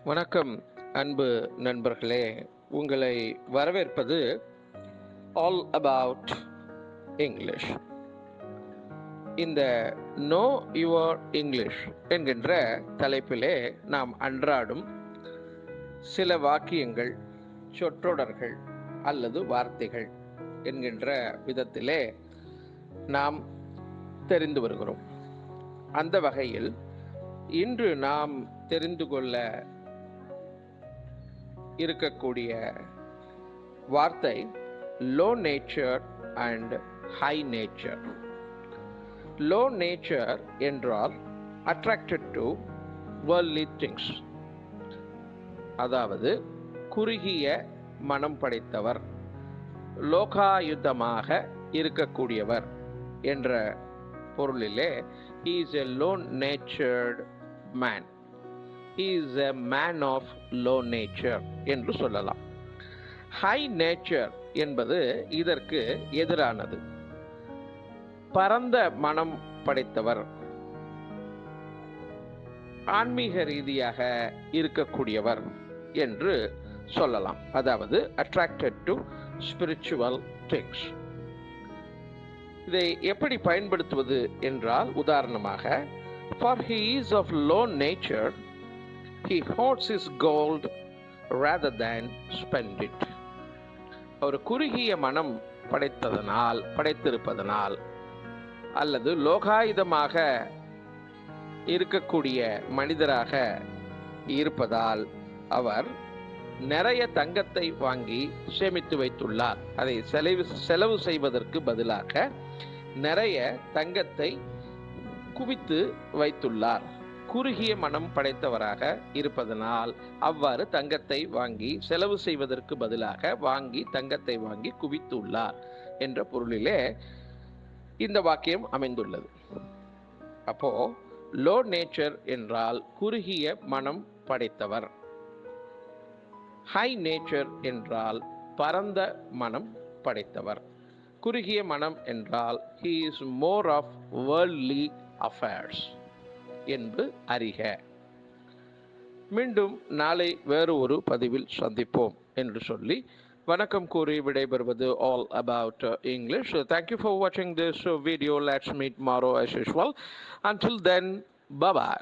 வணக்கம் அன்பு நண்பர்களே, உங்களை வரவேற்பது ஆல் அபவுட் இங்கிலீஷ். இந்த நோ யுவர் இங்கிலீஷ் என்கின்ற தலைப்பிலே நாம் அன்றாடும் சில வாக்கியங்கள், சொற்றொடர்கள் அல்லது வார்த்தைகள் என்கின்ற விதத்திலே நாம் தெரிந்து வருகிறோம். அந்த வகையில் இன்று நாம் தெரிந்து கொள்ள இருக்கக்கூடிய வார்த்தை low nature and high nature. Low nature என்றால் அட்ராக்டட் டு வேர்ல்ட்லி திங்ஸ், அதாவது குறுகிய மனம் படைத்தவர், லோகாயுதமாக இருக்கக்கூடியவர் என்ற பொருளிலே he is a low natured man. He is a man of low nature என்று சொல்லலாம். High nature என்பது இதற்கு எதிரானது. பரந்த மனம் படைத்தவர், ஆன்மீக ரீதியாக இருக்கக்கூடியவர் என்று சொல்லலாம். அதாவது attracted to spiritual things. இதை எப்படி பயன்படுத்துவது என்றால், உதாரணமாக, for he is of low nature, he hoards his gold rather than spend it. ஒரு குறுகிய மனம் படைத்திருப்பதனால் அல்லது லோகாயுதமாக இருக்கக்கூடிய மனிதராக இருப்பதால் அவர் நிறைய தங்கத்தை வாங்கி சேமித்து வைத்துள்ளார். அதை செலவு செய்வதற்கு பதிலாக நிறைய தங்கத்தை குவித்து வைத்துள்ளார். குறுகிய மனம் படைத்தவராக இருப்பதனால் அவ்வாறு தங்கத்தை வாங்கி செலவு செய்வதற்கு பதிலாக தங்கத்தை வாங்கி குவித்துள்ளார் என்ற பொருளிலே இந்த வாக்கியம் அமைந்துள்ளது. அப்போ லோ நேச்சர் என்றால் குறுகிய மனம் படைத்தவர், ஹை நேச்சர் என்றால் பரந்த மனம் படைத்தவர். குறுகிய மனம் என்றால் he is more of worldly affairs என்று அறிக. மீண்டும் நாளை வேறு ஒரு பதிவில் சந்திப்போம் என்று சொல்லி வணக்கம் கூறி விடைபெறுவது all about English. Thank you for watching this video. Let's meet tomorrow as usual. Until then, bye bye.